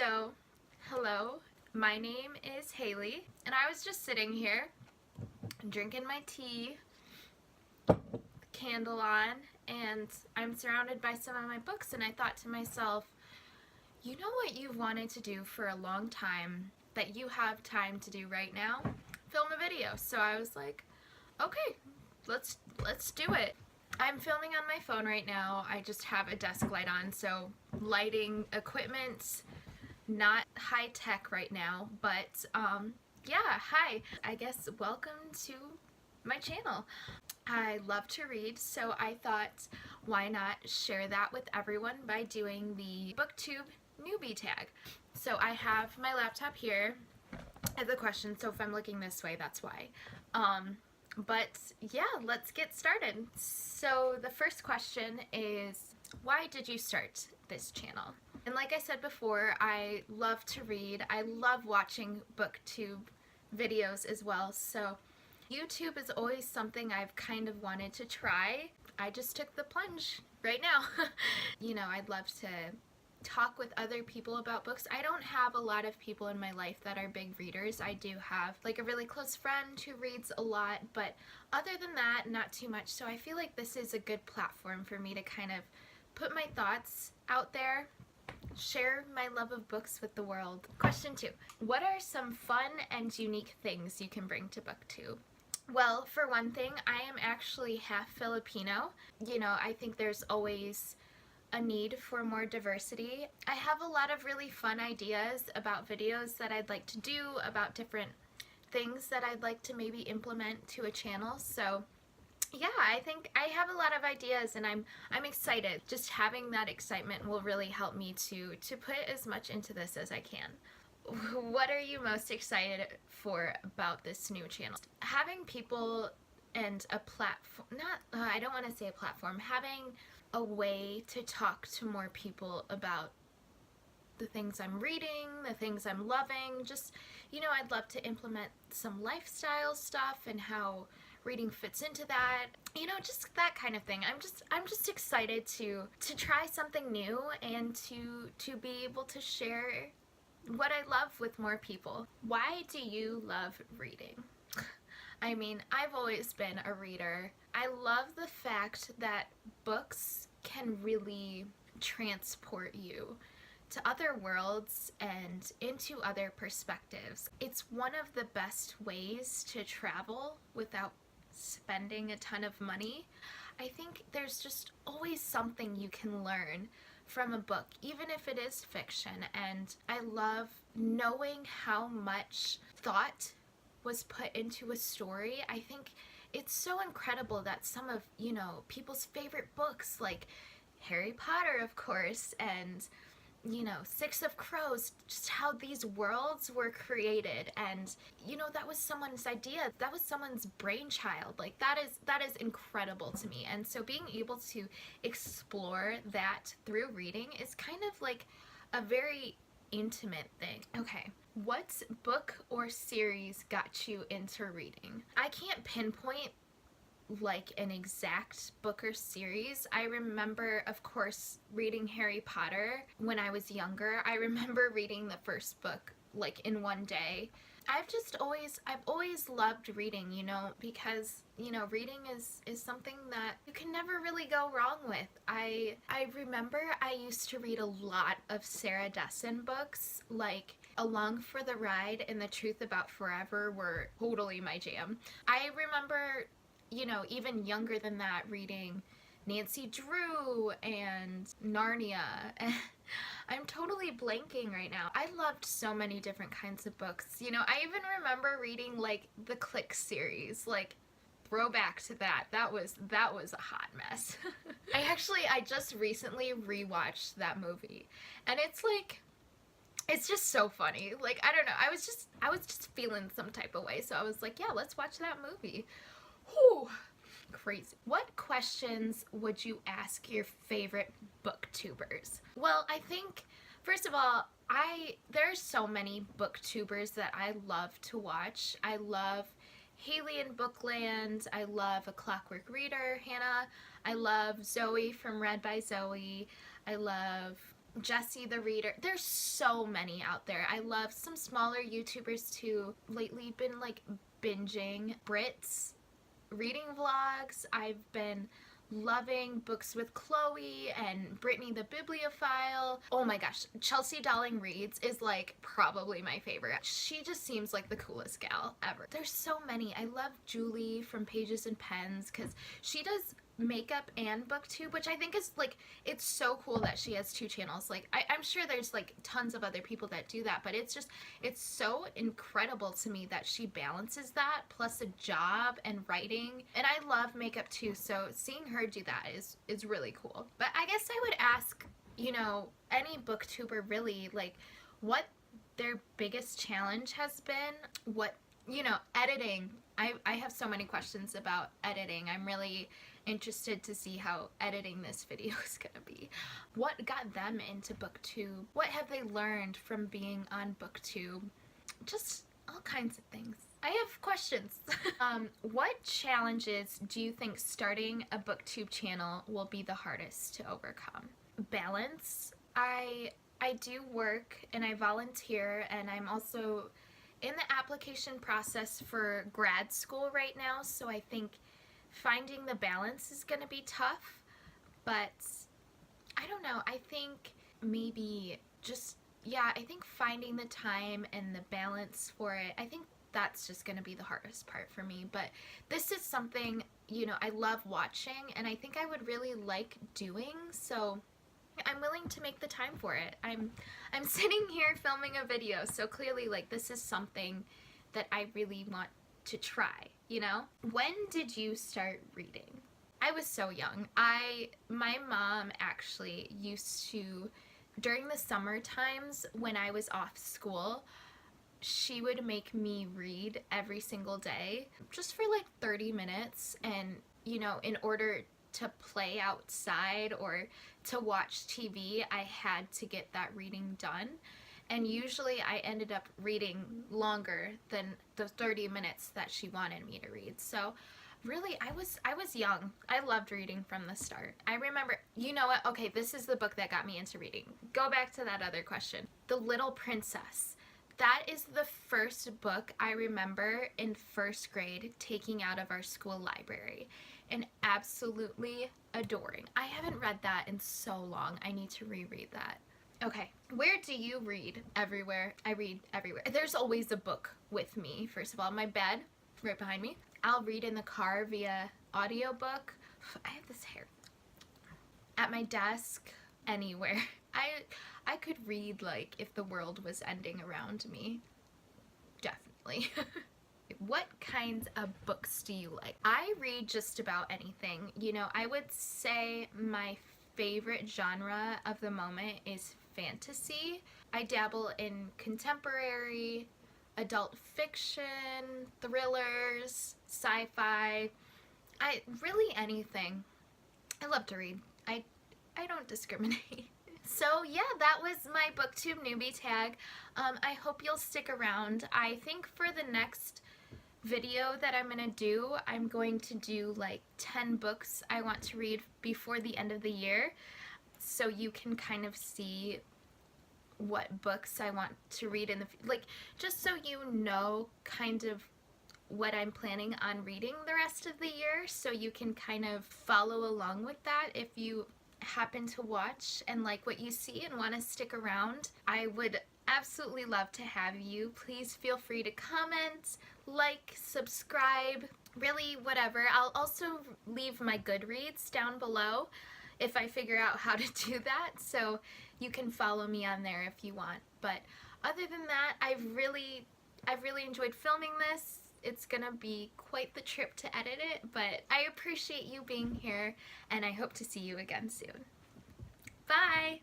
So, hello, my name is Haley, and I was just sitting here drinking my tea, candle on, and I'm surrounded by some of my books, and I thought to myself, you know what you've wanted to do for a long time that you have time to do right now? Film a video. So I was like, okay, let's do it. I'm filming on my phone right now. I just have a desk light on, so lighting equipment, not high tech right now, but yeah, hi. I guess welcome to my channel. I love to read, so I thought why not share that with everyone by doing the Booktube Newbie Tag. So I have my laptop here as a question, so if I'm looking this way, that's why. But yeah, let's get started. So the first question is, why did you start this channel? And like I said before, I love to read. I love watching Booktube videos as well. So YouTube is always something I've kind of wanted to try. I just took the plunge right now. You know, I'd love to talk with other people about books. I don't have a lot of people in my life that are big readers. I do have like a really close friend who reads a lot, but other than that, not too much. So I feel like this is a good platform for me to kind of put my thoughts out there, share my love of books with the world. Question 2. What are some fun and unique things you can bring to Booktube? Well, for one thing, I am actually half Filipino. You know, I think there's always a need for more diversity. I have a lot of really fun ideas about videos that I'd like to do, about different things that I'd like to maybe implement to a channel. So yeah, I think I have a lot of ideas, and I'm excited. Just having that excitement will really help me to put as much into this as I can. What are you most excited for about this new channel? Having people and a platform, I don't want to say a platform, having a way to talk to more people about the things I'm reading, the things I'm loving. Just, you know, I'd love to implement some lifestyle stuff and how reading fits into that. You know, just that kind of thing. I'm just excited to try something new and to be able to share what I love with more people. Why do you love reading? I mean, I've always been a reader. I love the fact that books can really transport you to other worlds and into other perspectives. It's one of the best ways to travel without spending a ton of money. I think there's just always something you can learn from a book, even if it is fiction, and I love knowing how much thought was put into a story. I think it's so incredible that some of, you know, people's favorite books, like Harry Potter, of course, and, you know, Six of Crows, just how these worlds were created, and, you know, that was someone's idea, that was someone's brainchild. Like, that is incredible to me. And so being able to explore that through reading is kind of like a very intimate thing. Okay, what book or series got you into reading? I can't pinpoint like an exact book or series. I remember, of course, reading Harry Potter when I was younger. I remember reading the first book like in one day. I've always loved reading, you know, because, you know, reading is something that you can never really go wrong with. I remember I used to read a lot of Sarah Dessen books, like Along for the Ride and The Truth About Forever were totally my jam. I remember, you know, even younger than that, reading Nancy Drew and Narnia. I'm totally blanking right now. I loved so many different kinds of books. You know, I even remember reading like the Click series, like throwback to that. That was a hot mess. I just recently rewatched that movie, and it's just so funny. Like, I don't know, I was just feeling some type of way, so I was like, yeah, let's watch that movie. Whew. Crazy. What questions would you ask your favorite booktubers? Well, I think, first of all, there's so many booktubers that I love to watch. I love Haley in Bookland. I love A Clockwork Reader, Hannah. I love Zoe from Read by Zoe. I love Jesse the Reader. There's so many out there. I love some smaller YouTubers too. Lately been like binging Brit's reading vlogs. I've been loving Books with Chloe and Brittany the Bibliophile. Oh my gosh, Chelsea Darling Reads is like probably my favorite. She just seems like the coolest gal ever. There's so many. I love Julie from Pages and Pens because she does makeup and booktube, which I think is like, it's so cool that she has two channels. Like I'm sure there's like tons of other people that do that, but it's so incredible to me that she balances that plus a job and writing. And I love makeup too, so seeing her do that is really cool. But I guess I would ask, you know, any booktuber really, like what their biggest challenge has been, what, you know, editing. I have so many questions about editing. I'm really interested to see how editing this video is gonna be. What got them into booktube? What have they learned from being on booktube? Just all kinds of things. I have questions. What challenges do you think starting a booktube channel will be the hardest to overcome? Balance. I do work and I volunteer, and I'm also in the application process for grad school right now, so I think finding the balance is going to be tough, but I don't know. I think maybe just, yeah, I think finding the time and the balance for it, I think that's just going to be the hardest part for me. But this is something, you know, I love watching and I think I would really like doing, so I'm willing to make the time for it. I'm sitting here filming a video, so clearly like this is something that I really want to try, you know? When did you start reading? I was so young. My mom actually used to, during the summer times when I was off school, she would make me read every single day just for like 30 minutes, and you know, in order to play outside or to watch TV, I had to get that reading done. And usually I ended up reading longer than the 30 minutes that she wanted me to read. So really, I was young. I loved reading from the start. I remember, you know what? Okay, this is the book that got me into reading. Go back to that other question. The Little Princess. That is the first book I remember in first grade taking out of our school library and absolutely adoring. I haven't read that in so long. I need to reread that. Okay, where do you read? Everywhere. I read everywhere. There's always a book with me, first of all. My bed, right behind me. I'll read in the car via audiobook. I have this hair. At my desk, anywhere. I could read like if the world was ending around me. Definitely. What kinds of books do you like? I read just about anything. You know, I would say my favorite genre of the moment is fantasy. I dabble in contemporary, adult fiction, thrillers, sci-fi. Really anything. I love to read. I don't discriminate. So yeah, that was my Booktube Newbie Tag. I hope you'll stick around. I think for the next video that I'm gonna do, I'm going to do like 10 books I want to read before the end of the year, so you can kind of see what books I want to read in the, like, just so you know kind of what I'm planning on reading the rest of the year, so you can kind of follow along with that if you happen to watch and like what you see and want to stick around. I would absolutely love to have you. Please feel free to comment, like, subscribe, really whatever. I'll also leave my Goodreads down below if I figure out how to do that, so you can follow me on there if you want. But other than that, I've really enjoyed filming this. It's gonna be quite the trip to edit it, but I appreciate you being here, and I hope to see you again soon. Bye!